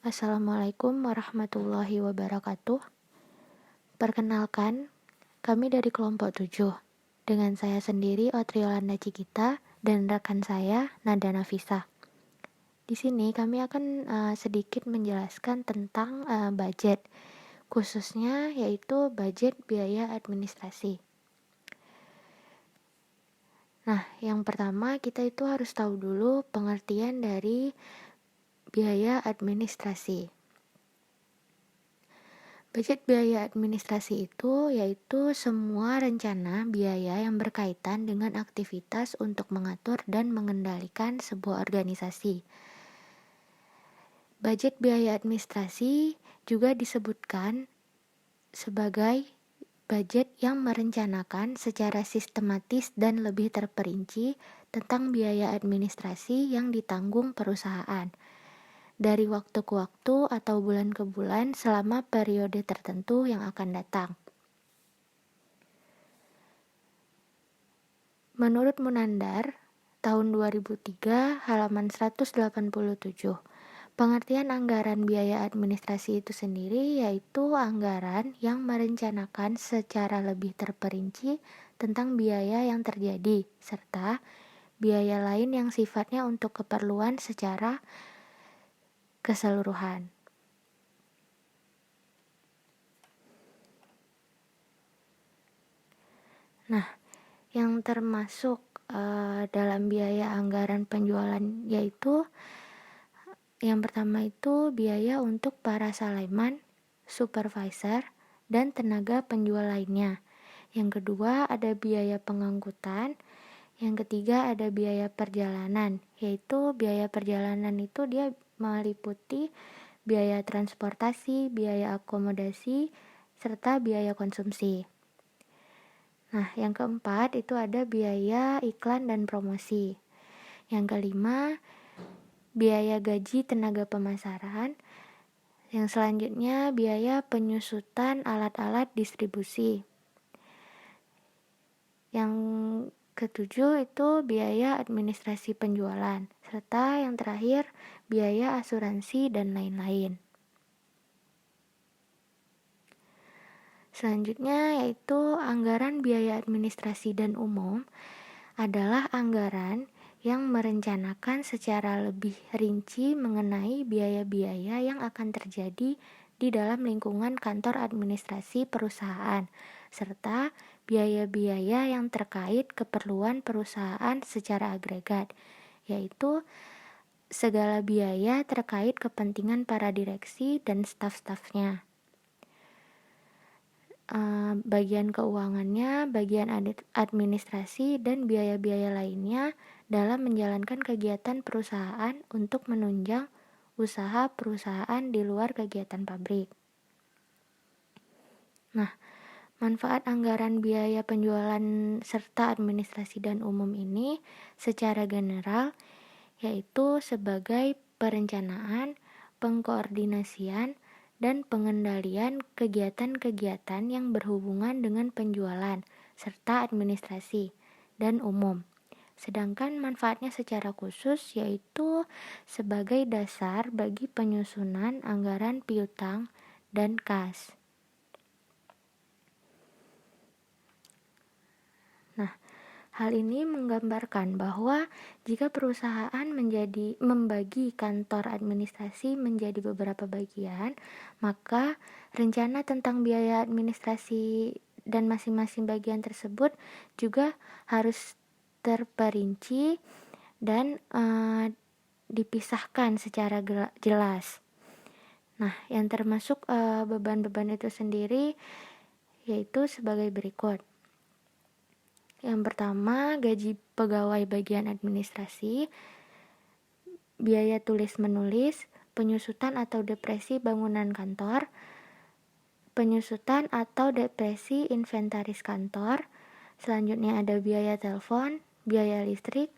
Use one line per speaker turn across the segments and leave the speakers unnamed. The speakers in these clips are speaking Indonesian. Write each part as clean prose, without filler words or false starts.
Assalamualaikum warahmatullahi wabarakatuh. Perkenalkan, kami dari kelompok 7. Dengan saya sendiri, Otriolanda Cikita, dan rekan saya, Nada Nafisa. Di sini kami akan sedikit menjelaskan tentang budget, khususnya yaitu budget biaya administrasi. Nah, yang pertama kita itu harus tahu dulu pengertian dari biaya administrasi. Budget biaya administrasi itu yaitu semua rencana biaya yang berkaitan dengan aktivitas untuk mengatur dan mengendalikan sebuah organisasi. Budget biaya administrasi juga disebutkan sebagai budget yang merencanakan secara sistematis dan lebih terperinci tentang biaya administrasi yang ditanggung perusahaan dari waktu ke waktu atau bulan ke bulan selama periode tertentu yang akan datang. Menurut Munandar, tahun 2003, halaman 187, pengertian anggaran biaya administrasi itu sendiri yaitu anggaran yang merencanakan secara lebih terperinci tentang biaya yang terjadi, serta biaya lain yang sifatnya untuk keperluan secara keseluruhan. Nah, yang termasuk dalam biaya anggaran penjualan yaitu yang pertama itu biaya untuk para saleman, supervisor, dan tenaga penjual lainnya. Yang kedua ada biaya pengangkutan. Yang ketiga ada biaya perjalanan, yaitu biaya perjalanan itu dia meliputi biaya transportasi, biaya akomodasi, serta biaya konsumsi. Nah, yang keempat itu ada biaya iklan dan promosi. Yang kelima, biaya gaji tenaga pemasaran. Yang selanjutnya, biaya penyusutan alat-alat distribusi. Yang ketujuh itu biaya administrasi penjualan. Serta yang terakhir, biaya asuransi dan lain-lain. Selanjutnya yaitu anggaran biaya administrasi dan umum adalah anggaran yang merencanakan secara lebih rinci mengenai biaya-biaya yang akan terjadi di dalam lingkungan kantor administrasi perusahaan, serta biaya-biaya yang terkait keperluan perusahaan secara agregat, yaitu segala biaya terkait kepentingan para direksi dan staf-stafnya. Bagian keuangannya, bagian administrasi, dan biaya-biaya lainnya dalam menjalankan kegiatan perusahaan untuk menunjang usaha perusahaan di luar kegiatan pabrik. Nah, manfaat anggaran biaya penjualan serta administrasi dan umum ini secara general yaitu sebagai perencanaan, pengkoordinasian, dan pengendalian kegiatan-kegiatan yang berhubungan dengan penjualan serta administrasi dan umum. Sedangkan manfaatnya secara khusus yaitu sebagai dasar bagi penyusunan anggaran piutang dan kas. Nah, hal ini menggambarkan bahwa jika perusahaan membagi kantor administrasi menjadi beberapa bagian, maka rencana tentang biaya administrasi dan masing-masing bagian tersebut juga harus terperinci dan dipisahkan secara jelas. Nah, yang termasuk beban-beban itu sendiri yaitu sebagai berikut. Yang pertama, gaji pegawai bagian administrasi, biaya tulis-menulis, penyusutan atau depresi bangunan kantor, penyusutan atau depresi inventaris kantor. Selanjutnya ada biaya telepon, biaya listrik,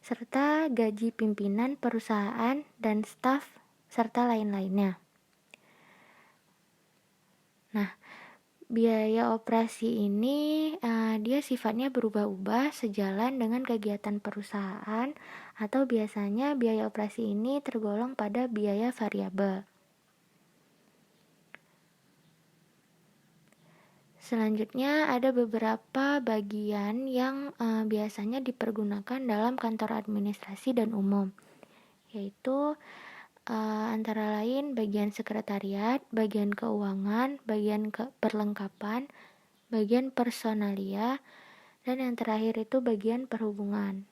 serta gaji pimpinan perusahaan dan staf, serta lain-lainnya. Nah, biaya operasi ini dia sifatnya berubah-ubah sejalan dengan kegiatan perusahaan atau biasanya biaya operasi ini tergolong pada biaya variabel. Selanjutnya ada beberapa bagian yang biasanya dipergunakan dalam kantor administrasi dan umum, yaitu antara lain bagian sekretariat, bagian keuangan, bagian perlengkapan, bagian personalia, dan yang terakhir itu bagian perhubungan.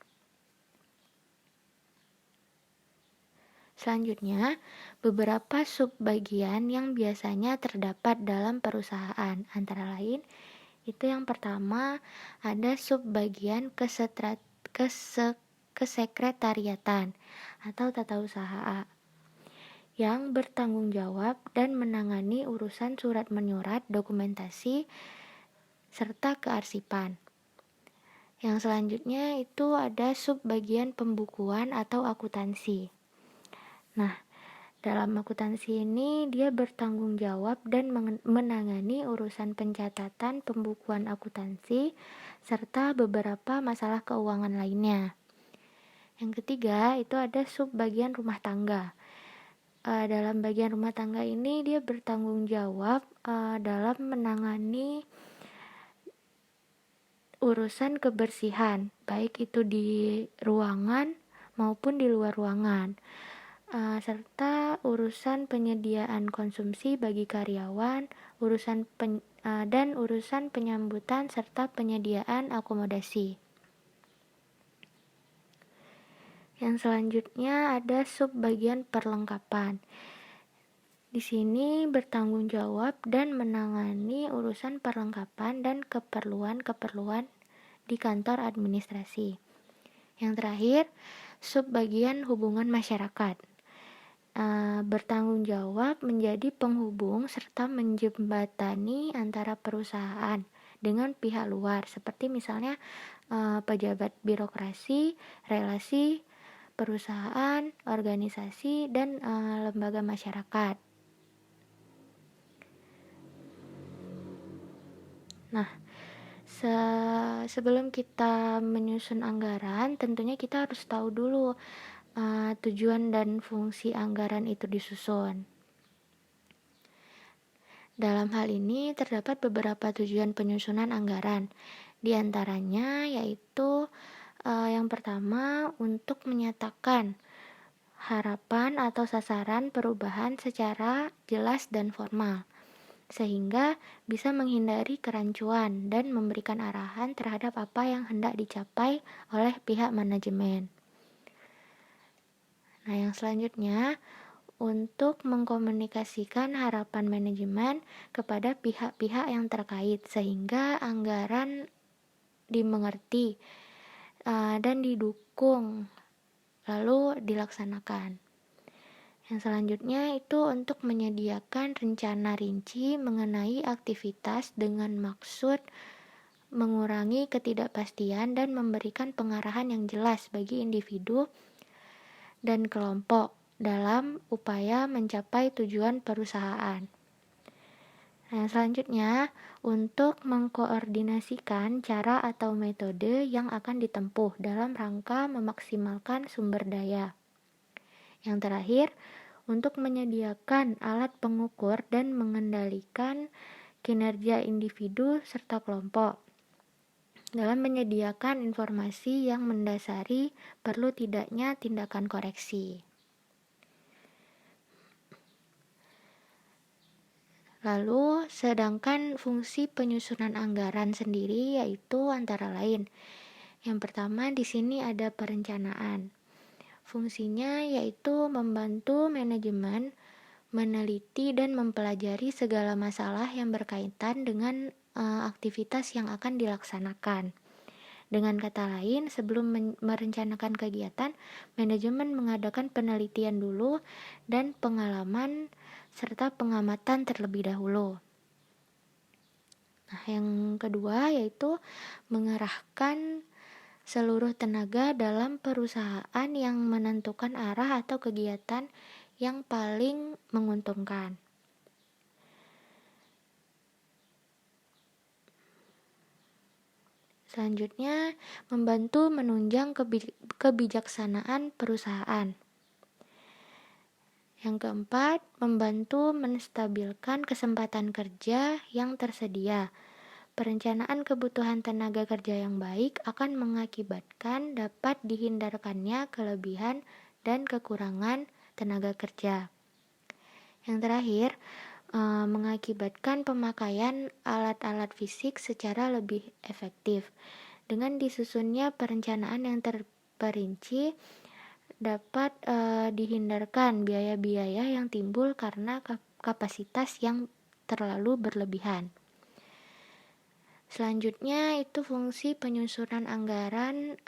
Selanjutnya, beberapa subbagian yang biasanya terdapat dalam perusahaan, antara lain itu yang pertama ada subbagian kesekretariatan atau tata usaha yang bertanggung jawab dan menangani urusan surat menyurat, dokumentasi, serta kearsipan. Yang selanjutnya itu ada subbagian pembukuan atau akuntansi. Nah, dalam akuntansi ini dia bertanggung jawab dan menangani urusan pencatatan pembukuan akuntansi serta beberapa masalah keuangan lainnya. Yang ketiga itu ada subbagian rumah tangga. Dalam bagian rumah tangga ini dia bertanggung jawab dalam menangani urusan kebersihan, baik itu di ruangan maupun di luar ruangan. Serta urusan penyediaan konsumsi bagi karyawan, dan urusan penyambutan serta penyediaan akomodasi. Yang selanjutnya ada subbagian perlengkapan. Di sini bertanggung jawab dan menangani urusan perlengkapan dan keperluan-keperluan di kantor administrasi. Yang terakhir, subbagian hubungan masyarakat. Bertanggung jawab menjadi penghubung serta menjembatani antara perusahaan dengan pihak luar, seperti misalnya pejabat birokrasi, relasi perusahaan, organisasi, dan lembaga masyarakat. Nah, sebelum kita menyusun anggaran, tentunya kita harus tahu dulu tujuan dan fungsi anggaran itu disusun. Dalam hal ini terdapat beberapa tujuan penyusunan anggaran. Di antaranya yaitu yang pertama untuk menyatakan harapan atau sasaran perubahan secara jelas dan formal, sehingga bisa menghindari kerancuan dan memberikan arahan terhadap apa yang hendak dicapai oleh pihak manajemen. Nah, yang selanjutnya untuk mengkomunikasikan harapan manajemen kepada pihak-pihak yang terkait sehingga anggaran dimengerti dan didukung lalu dilaksanakan. Yang selanjutnya itu untuk menyediakan rencana rinci mengenai aktivitas dengan maksud mengurangi ketidakpastian dan memberikan pengarahan yang jelas bagi individu dan kelompok dalam upaya mencapai tujuan perusahaan. Nah, selanjutnya untuk mengkoordinasikan cara atau metode yang akan ditempuh dalam rangka memaksimalkan sumber daya. Yang terakhir, untuk menyediakan alat pengukur dan mengendalikan kinerja individu serta kelompok dalam menyediakan informasi yang mendasari perlu tidaknya tindakan koreksi. Lalu, sedangkan fungsi penyusunan anggaran sendiri yaitu antara lain. Yang pertama di sini ada perencanaan. Fungsinya yaitu membantu manajemen meneliti dan mempelajari segala masalah yang berkaitan dengan aktivitas yang akan dilaksanakan. Dengan kata lain, sebelum merencanakan kegiatan, manajemen mengadakan penelitian dulu dan pengalaman serta pengamatan terlebih dahulu. Nah, yang kedua yaitu mengerahkan seluruh tenaga dalam perusahaan yang menentukan arah atau kegiatan yang paling menguntungkan. Selanjutnya, membantu menunjang kebijaksanaan perusahaan. Yang keempat, membantu menstabilkan kesempatan kerja yang tersedia, Perencanaan kebutuhan tenaga kerja yang baik akan mengakibatkan dapat dihindarkannya kelebihan dan kekurangan tenaga kerja. Yang terakhir, mengakibatkan pemakaian alat-alat fisik secara lebih efektif. Dengan disusunnya perencanaan yang terperinci, dapat dihindarkan biaya-biaya yang timbul karena kapasitas yang terlalu berlebihan. Selanjutnya itu fungsi penyusunan anggaran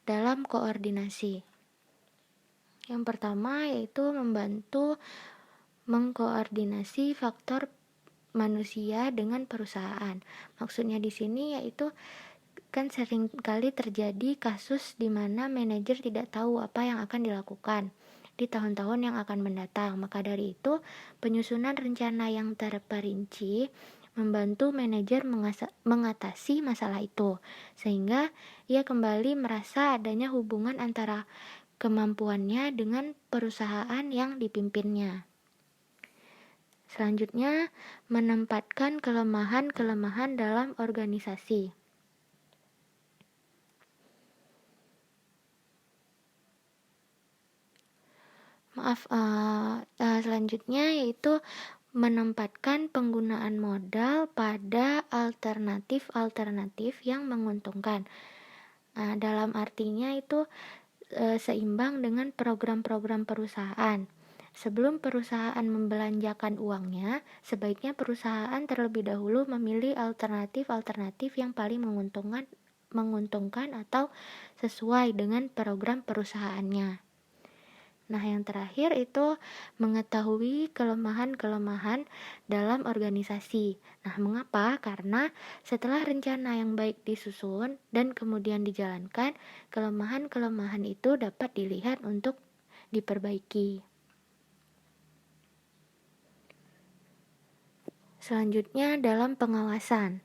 dalam koordinasi. Yang pertama yaitu membantu mengkoordinasi faktor manusia dengan perusahaan. Maksudnya di sini yaitu kan sering kali terjadi kasus di mana manajer tidak tahu apa yang akan dilakukan di tahun-tahun yang akan mendatang. Maka dari itu, penyusunan rencana yang terperinci membantu manajer mengatasi masalah itu, sehingga ia kembali merasa adanya hubungan antara kemampuannya dengan perusahaan yang dipimpinnya. Selanjutnya, menempatkan kelemahan-kelemahan dalam organisasi. Selanjutnya yaitu menempatkan penggunaan modal pada alternatif-alternatif yang menguntungkan. Dalam artinya itu seimbang dengan program-program perusahaan. Sebelum perusahaan membelanjakan uangnya, sebaiknya perusahaan terlebih dahulu memilih alternatif-alternatif yang paling menguntungkan atau sesuai dengan program perusahaannya. Nah, yang terakhir itu mengetahui kelemahan-kelemahan dalam organisasi. Nah, mengapa? Karena setelah rencana yang baik disusun dan kemudian dijalankan, kelemahan-kelemahan itu dapat dilihat untuk diperbaiki. Selanjutnya dalam pengawasan.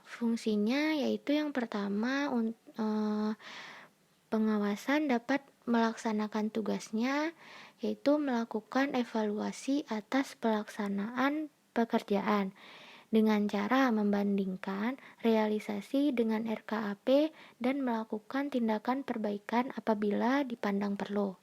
Fungsinya yaitu yang pertama pengawasan dapat melaksanakan tugasnya, yaitu melakukan evaluasi atas pelaksanaan pekerjaan dengan cara membandingkan realisasi dengan RKAP dan melakukan tindakan perbaikan apabila dipandang perlu.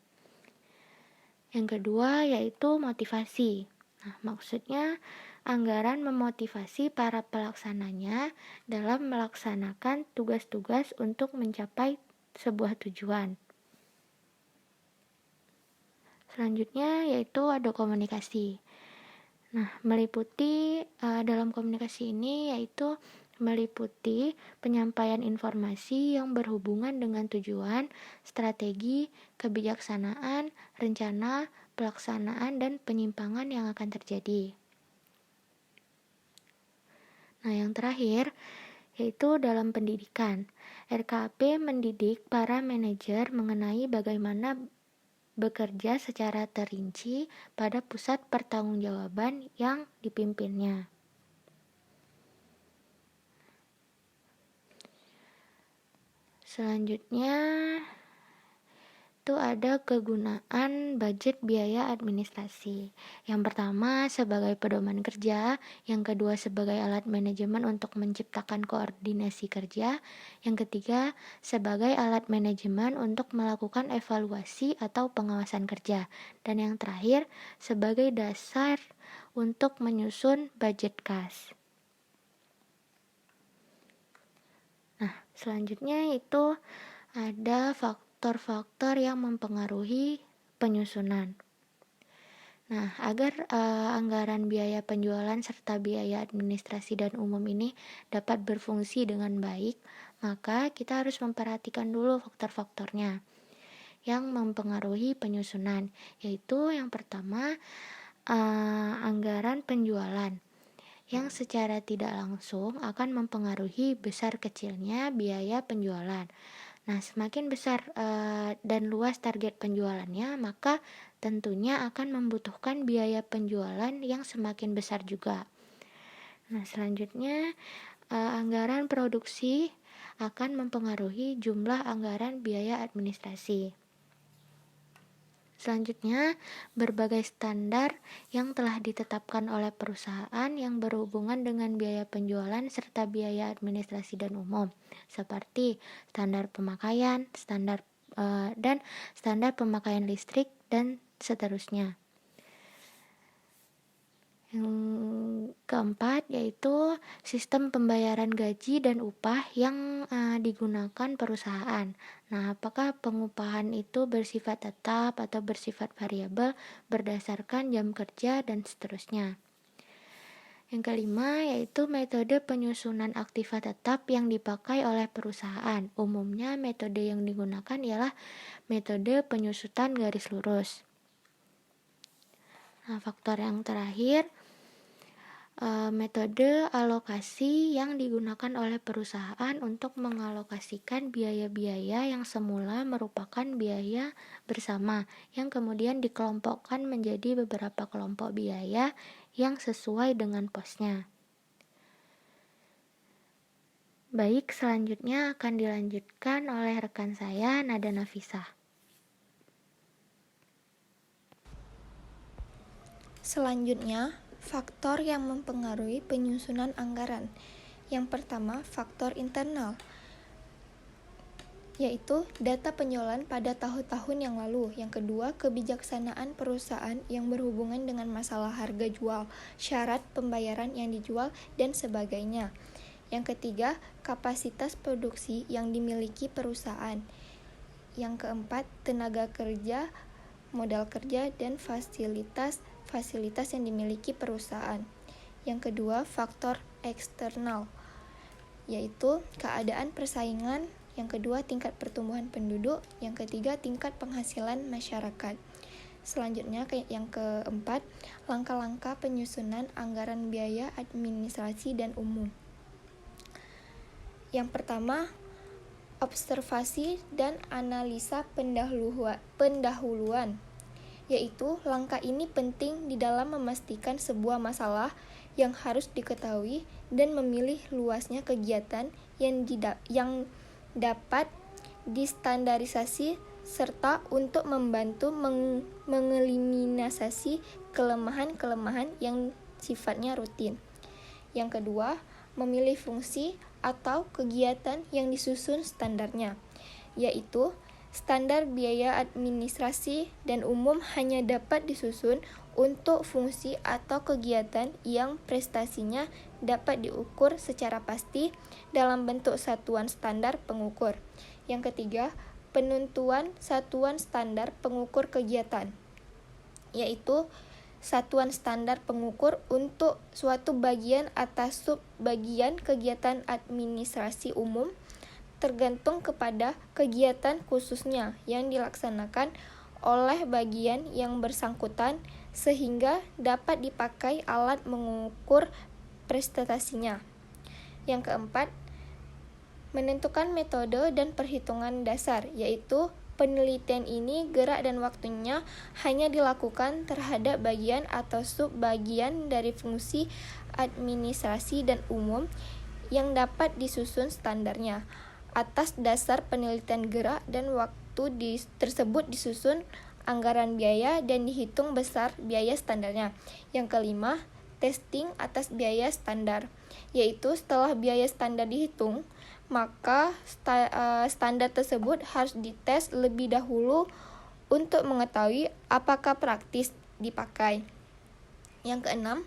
Yang kedua yaitu motivasi. Nah, maksudnya anggaran memotivasi para pelaksananya dalam melaksanakan tugas-tugas untuk mencapai sebuah tujuan. Selanjutnya yaitu ada komunikasi. Nah, meliputi dalam komunikasi ini yaitu meliputi penyampaian informasi yang berhubungan dengan tujuan, strategi, kebijaksanaan, rencana, pelaksanaan, dan penyimpangan yang akan terjadi. Nah, yang terakhir yaitu dalam pendidikan. RKAP mendidik para manajer mengenai bagaimana bekerja secara terinci pada pusat pertanggungjawaban yang dipimpinnya. Selanjutnya itu ada kegunaan budget biaya administrasi. Yang pertama sebagai pedoman kerja, yang kedua sebagai alat manajemen untuk menciptakan koordinasi kerja, yang ketiga sebagai alat manajemen untuk melakukan evaluasi atau pengawasan kerja, dan yang terakhir sebagai dasar untuk menyusun budget kas. Nah, selanjutnya itu ada faktor-faktor yang mempengaruhi penyusunan. Nah, agar anggaran biaya penjualan serta biaya administrasi dan umum ini dapat berfungsi dengan baik, maka kita harus memperhatikan dulu faktor-faktornya yang mempengaruhi penyusunan, yaitu yang pertama anggaran penjualan yang secara tidak langsung akan mempengaruhi besar kecilnya biaya penjualan. Nah, semakin besar dan luas target penjualannya, maka tentunya akan membutuhkan biaya penjualan yang semakin besar juga. Nah, selanjutnya anggaran produksi akan mempengaruhi jumlah anggaran biaya administrasi. Selanjutnya, berbagai standar yang telah ditetapkan oleh perusahaan yang berhubungan dengan biaya penjualan serta biaya administrasi dan umum, seperti standar pemakaian, dan standar pemakaian listrik dan seterusnya. Yang keempat yaitu sistem pembayaran gaji dan upah yang digunakan perusahaan. Nah, apakah pengupahan itu bersifat tetap atau bersifat variabel berdasarkan jam kerja dan seterusnya. Yang kelima yaitu metode penyusunan aktiva tetap yang dipakai oleh perusahaan. Umumnya metode yang digunakan ialah metode penyusutan garis lurus. Nah, faktor yang terakhir, metode alokasi yang digunakan oleh perusahaan untuk mengalokasikan biaya-biaya yang semula merupakan biaya bersama, yang kemudian dikelompokkan menjadi beberapa kelompok biaya yang sesuai dengan posnya. Baik, selanjutnya akan dilanjutkan oleh rekan saya, Nada Nafisah.
Selanjutnya, faktor yang mempengaruhi penyusunan anggaran. Yang pertama, faktor internal, yaitu data penjualan pada tahun-tahun yang lalu. Yang kedua, kebijaksanaan perusahaan yang berhubungan dengan masalah harga jual, syarat pembayaran yang dijual, dan sebagainya. Yang ketiga, kapasitas produksi yang dimiliki perusahaan. Yang keempat, tenaga kerja, modal kerja, dan fasilitas yang dimiliki perusahaan. Yang kedua, faktor eksternal, yaitu keadaan persaingan. Yang kedua, tingkat pertumbuhan penduduk. Yang ketiga, tingkat penghasilan masyarakat. Selanjutnya, yang keempat, langkah-langkah penyusunan anggaran biaya administrasi dan umum. Yang pertama, observasi dan analisa pendahuluan, yaitu langkah ini penting di dalam memastikan sebuah masalah yang harus diketahui dan memilih luasnya kegiatan yang dapat distandarisasi serta untuk membantu mengeliminasi kelemahan-kelemahan yang sifatnya rutin. Yang kedua, memilih fungsi atau kegiatan yang disusun standarnya, yaitu standar biaya administrasi dan umum hanya dapat disusun untuk fungsi atau kegiatan yang prestasinya dapat diukur secara pasti dalam bentuk satuan standar pengukur. Yang ketiga, penentuan satuan standar pengukur kegiatan, yaitu satuan standar pengukur untuk suatu bagian atau sub-bagian kegiatan administrasi umum tergantung kepada kegiatan khususnya yang dilaksanakan oleh bagian yang bersangkutan sehingga dapat dipakai alat mengukur prestasinya. Yang keempat, menentukan metode dan perhitungan dasar, yaitu penelitian ini gerak dan waktunya hanya dilakukan terhadap bagian atau sub-bagian dari fungsi administrasi dan umum yang dapat disusun standarnya. Atas dasar penelitian gerak dan waktu tersebut disusun anggaran biaya dan dihitung besar biaya standarnya. Yang kelima, testing atas biaya standar, yaitu setelah biaya standar dihitung, maka standar tersebut harus dites lebih dahulu untuk mengetahui apakah praktis dipakai. Yang keenam,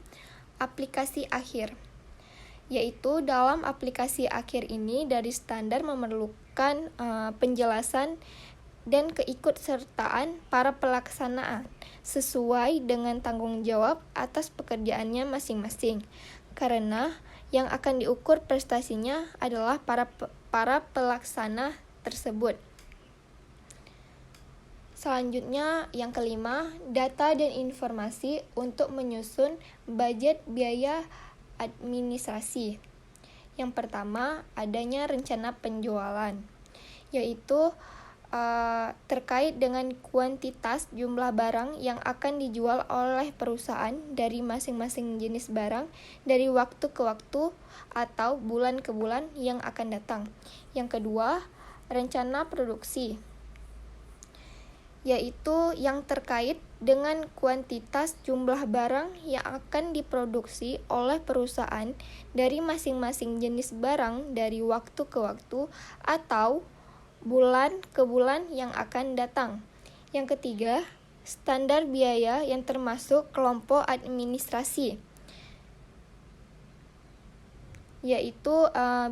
aplikasi akhir, yaitu dalam aplikasi akhir ini dari standar memerlukan penjelasan dan keikutsertaan para pelaksanaan sesuai dengan tanggung jawab atas pekerjaannya masing-masing, karena yang akan diukur prestasinya adalah para pelaksana tersebut. Selanjutnya, yang kelima, data dan informasi untuk menyusun budget biaya administrasi. Yang pertama, adanya rencana penjualan, yaitu terkait dengan kuantitas jumlah barang yang akan dijual oleh perusahaan dari masing-masing jenis barang dari waktu ke waktu atau bulan ke bulan yang akan datang. Yang kedua, rencana produksi, yaitu yang terkait dengan kuantitas jumlah barang yang akan diproduksi oleh perusahaan dari masing-masing jenis barang dari waktu ke waktu atau bulan ke bulan yang akan datang. Yang ketiga, standar biaya yang termasuk kelompok administrasi, yaitu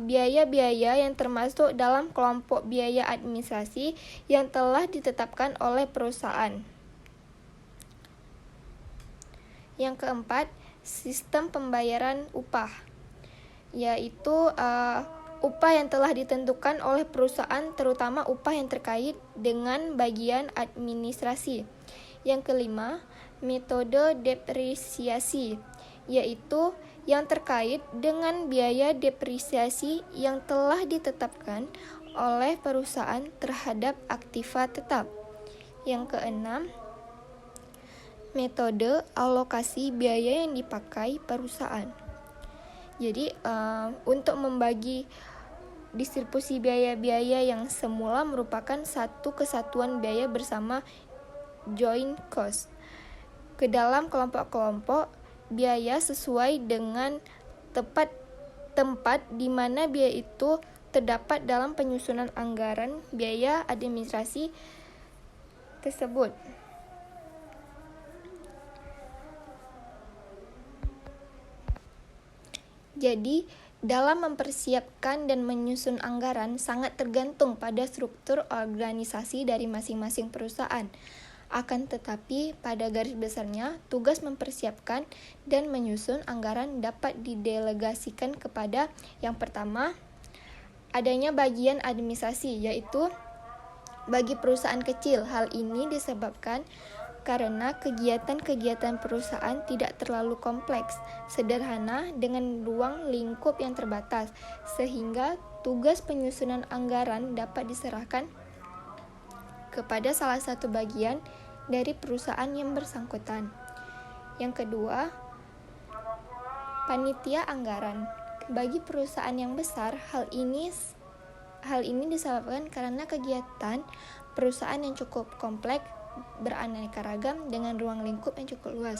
biaya-biaya yang termasuk dalam kelompok biaya administrasi yang telah ditetapkan oleh perusahaan. Yang keempat, sistem pembayaran upah, yaitu upah yang telah ditentukan oleh perusahaan, terutama upah yang terkait dengan bagian administrasi. Yang kelima, metode depresiasi, yaitu yang terkait dengan biaya depresiasi yang telah ditetapkan oleh perusahaan terhadap aktiva tetap. Yang keenam, metode alokasi biaya yang dipakai perusahaan. Jadi untuk membagi distribusi biaya-biaya yang semula merupakan satu kesatuan biaya bersama joint cost ke dalam kelompok-kelompok biaya sesuai dengan tempat di mana biaya itu terdapat dalam penyusunan anggaran biaya administrasi tersebut. Jadi, dalam mempersiapkan dan menyusun anggaran sangat tergantung pada struktur organisasi dari masing-masing perusahaan. Akan tetapi, pada garis besarnya, tugas mempersiapkan dan menyusun anggaran dapat didelegasikan kepada yang pertama, adanya bagian administrasi, yaitu bagi perusahaan kecil. Hal ini disebabkan karena kegiatan-kegiatan perusahaan tidak terlalu kompleks, sederhana dengan ruang lingkup yang terbatas, sehingga tugas penyusunan anggaran dapat diserahkan kepada salah satu bagian dari perusahaan yang bersangkutan. Yang kedua, panitia anggaran. Bagi perusahaan yang besar, hal ini disebabkan karena kegiatan perusahaan yang cukup kompleks, beraneka ragam dengan ruang lingkup yang cukup luas,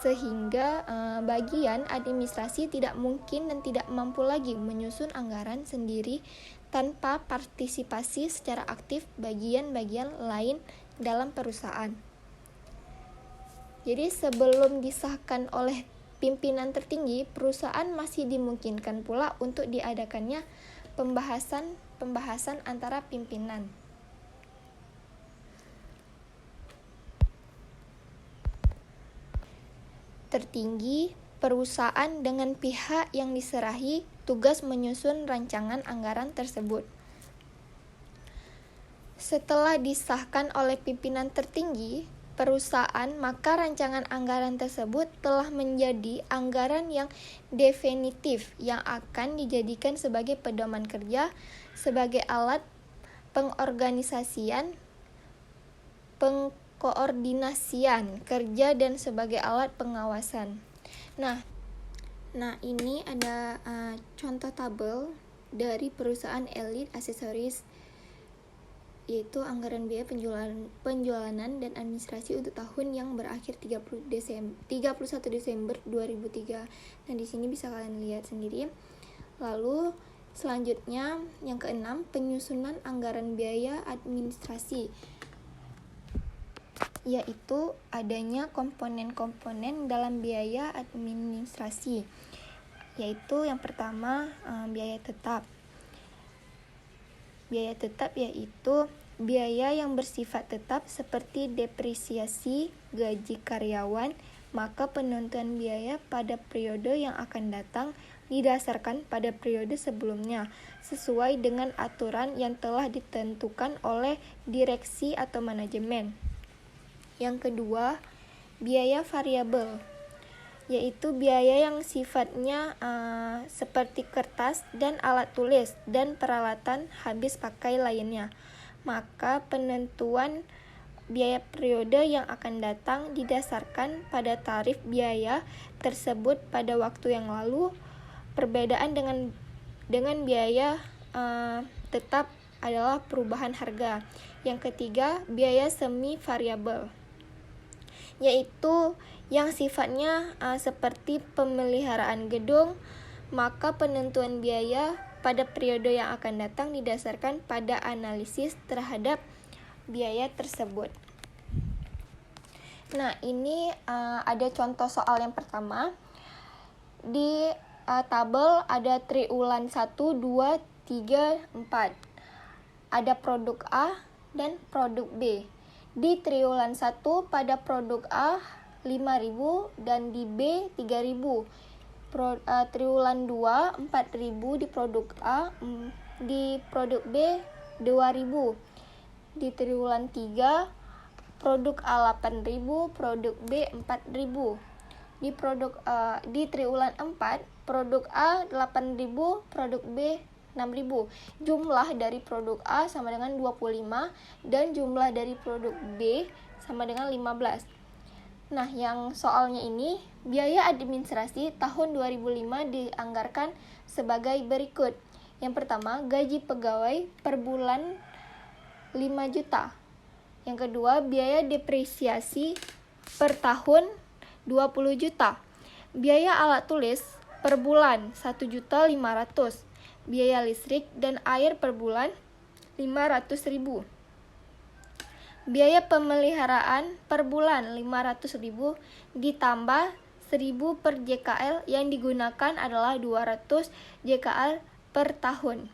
sehingga bagian administrasi tidak mungkin dan tidak mampu lagi menyusun anggaran sendiri tanpa partisipasi secara aktif bagian-bagian lain dalam perusahaan. Jadi sebelum disahkan oleh pimpinan tertinggi, perusahaan masih dimungkinkan pula untuk diadakannya pembahasan antara pimpinan tertinggi perusahaan dengan pihak yang diserahi tugas menyusun rancangan anggaran tersebut. Setelah disahkan oleh pimpinan tertinggi perusahaan, maka rancangan anggaran tersebut telah menjadi anggaran yang definitif yang akan dijadikan sebagai pedoman kerja, sebagai alat pengorganisasian, koordinasian kerja, dan sebagai alat pengawasan. Nah ini ada contoh tabel dari perusahaan Elite Accessories, yaitu anggaran biaya penjualan dan administrasi untuk tahun yang berakhir 31 Desember 2003. Nah, di sini bisa kalian lihat sendiri. Lalu selanjutnya yang keenam, penyusunan anggaran biaya administrasi, yaitu adanya komponen-komponen dalam biaya administrasi, yaitu yang pertama biaya tetap. Biaya tetap yaitu biaya yang bersifat tetap seperti depresiasi gaji karyawan, maka penentuan biaya pada periode yang akan datang didasarkan pada periode sebelumnya sesuai dengan aturan yang telah ditentukan oleh direksi atau manajemen. Yang kedua, biaya variabel, yaitu biaya yang sifatnya seperti kertas dan alat tulis dan peralatan habis pakai lainnya. Maka penentuan biaya periode yang akan datang didasarkan pada tarif biaya tersebut pada waktu yang lalu. Perbedaan dengan biaya tetap adalah perubahan harga. Yang ketiga, biaya semi variabel, yaitu yang sifatnya seperti pemeliharaan gedung, maka penentuan biaya pada periode yang akan datang didasarkan pada analisis terhadap biaya tersebut. Nah, ini ada contoh soal yang pertama. Di tabel ada triwulan 1, 2, 3, 4. Ada produk A dan produk B. Di triwulan 1 pada produk A 5.000 dan di B 3.000. Triwulan 2 4.000 di produk A, di produk B 2.000. Di triwulan 3 produk A 8.000, produk B 4.000. Di triwulan 4 produk A 8.000, produk B 6.000. Jumlah dari produk A sama dengan 25 dan jumlah dari produk B sama dengan 15. Nah, yang soalnya ini, biaya administrasi tahun 2005 dianggarkan sebagai berikut. Yang pertama, gaji pegawai per bulan 5 juta. Yang kedua, biaya depresiasi per tahun 20 juta. Biaya alat tulis per bulan 1.500.000. Biaya listrik dan air per bulan 500.000. Biaya pemeliharaan per bulan 500.000 ditambah 1.000 per JKL yang digunakan adalah 200 JKL per tahun.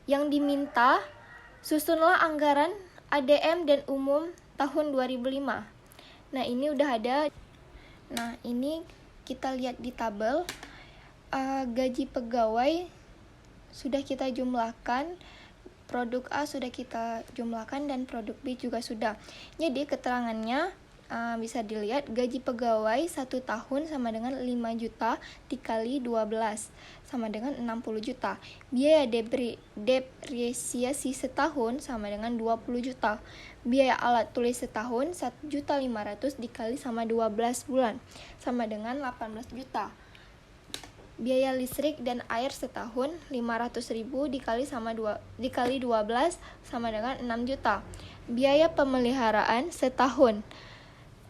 Yang diminta, susunlah anggaran ADM dan umum tahun 2005. Nah, ini udah ada. Nah, ini kita lihat di tabel. Gaji pegawai sudah kita jumlahkan, produk A sudah kita jumlahkan, dan produk B juga sudah. Jadi keterangannya bisa dilihat, gaji pegawai 1 tahun sama dengan 5 juta dikali 12 sama dengan 60 juta. Biaya depresiasi setahun sama dengan 20 juta. Biaya alat tulis setahun 1.500.000 dikali sama 12 bulan sama dengan 18 juta. Biaya listrik dan air setahun 500.000 dikali 12 sama dengan 6 juta. Biaya pemeliharaan setahun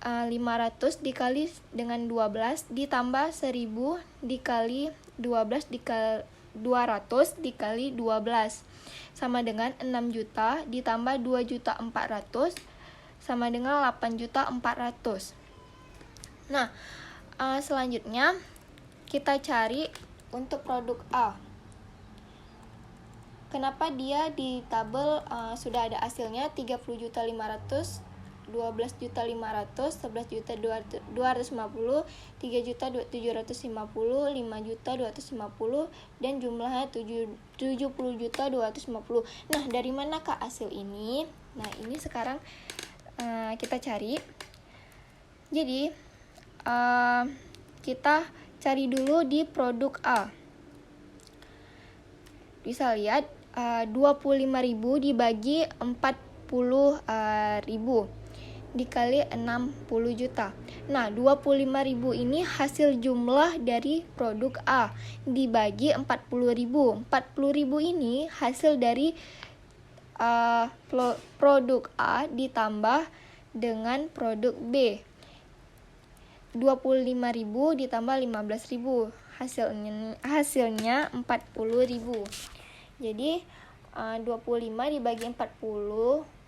500 dikali dengan 12 ditambah 1.000 dikali 12 dikali 200 dikali 12 sama dengan 6 juta ditambah 2.400.000 sama dengan 8.400.000. Nah, selanjutnya kita cari untuk produk A. Kenapa dia di tabel sudah ada hasilnya 30.500.000, 12.500.000, 11.250.000, 3.750.000, 5.250.000, dan jumlahnya 70.250.000. Nah, dari manakah hasil ini? Nah, ini sekarang kita cari. Jadi kita cari dulu di produk A. Bisa lihat 25.000 dibagi 40.000 dikali 60 juta. Nah, 25.000 ini hasil jumlah dari produk A dibagi 40.000. 40.000 ini hasil dari produk A ditambah dengan produk B. 25.000 ditambah 15.000, hasilnya 40.000. Jadi 25 dibagi 40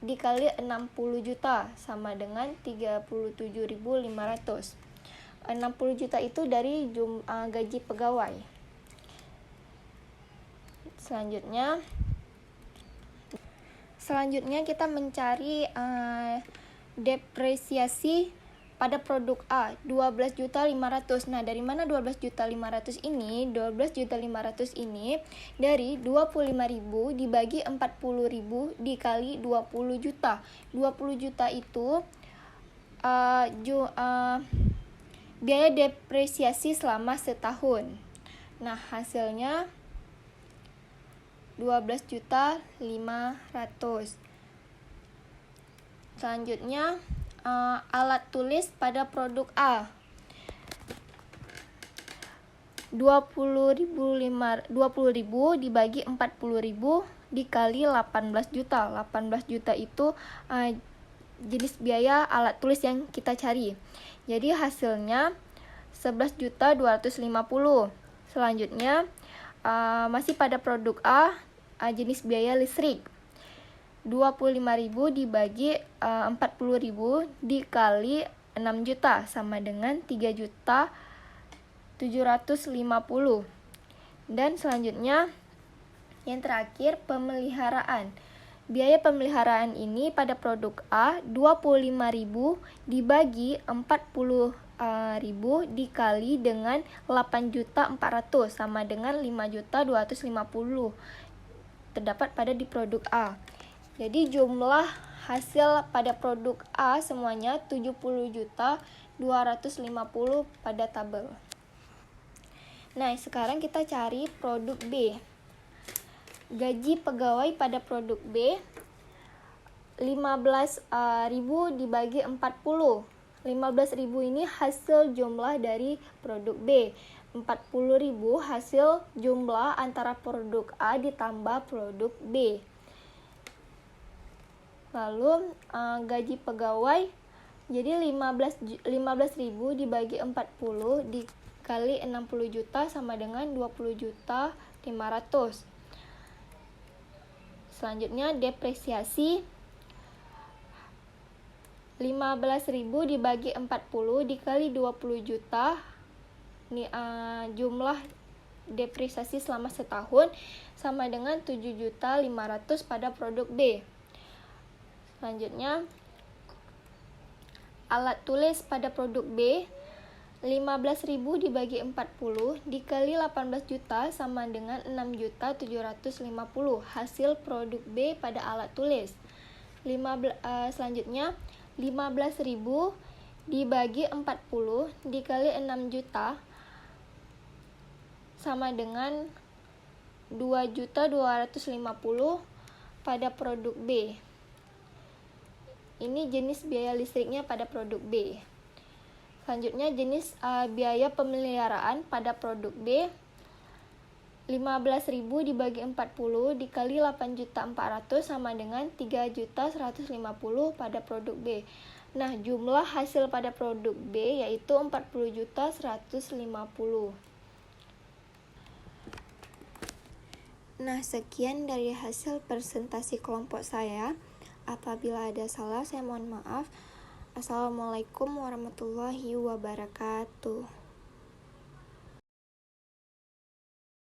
dikali 60 juta sama dengan 37.500. 60 juta itu dari gaji pegawai. Selanjutnya kita mencari depresiasi pada produk A 12.500.000. Nah, dari mana 12.500.000 ini? 12.500.000 ini dari 25.000 dibagi 40.000 dikali 20 juta. 20 juta itu biaya depresiasi selama setahun. Nah, hasilnya 12.500.000. Selanjutnya alat tulis pada produk A 20.000 dibagi 40.000 dikali 18 juta. 18 juta itu jenis biaya alat tulis yang kita cari. Jadi hasilnya 11.250.000. Selanjutnya masih pada produk A, jenis biaya listrik. 25.000 dibagi 40.000 dikali 6 juta sama dengan 3.750.000. Dan selanjutnya yang terakhir pemeliharaan. Biaya pemeliharaan ini pada produk A 25.000 dibagi 40.000 dikali dengan 8.400 sama dengan 5.250 terdapat pada di produk A. Jadi jumlah hasil pada produk A semuanya 70.250 pada tabel. Nah, sekarang kita cari produk B. Gaji pegawai pada produk B 15.000 dibagi 40. 15.000 ini hasil jumlah dari produk B. 40.000 hasil jumlah antara produk A ditambah produk B. Lalu gaji pegawai jadi 15.000 dibagi 40 dikali 60 juta sama dengan 20.500.000. Selanjutnya depresiasi 15.000 dibagi 40 dikali 20 juta. Ini jumlah depresiasi selama setahun sama dengan 7.500.000 pada produk B. Selanjutnya alat tulis pada produk B 15.000 dibagi 40 dikali 18 juta sama dengan 6.750.000 hasil produk B pada alat tulis. Selanjutnya 15.000 dibagi 40 dikali 6 juta sama dengan 2.250 pada produk B. Ini jenis biaya listriknya pada produk B. Selanjutnya jenis biaya pemeliharaan pada produk B 15.000 dibagi 40 dikali 8.400 sama dengan 3.150 pada produk B. Nah, jumlah hasil pada produk B yaitu 40.150. Nah, sekian dari hasil presentasi kelompok saya. Apabila ada salah, saya mohon maaf. Assalamualaikum warahmatullahi wabarakatuh.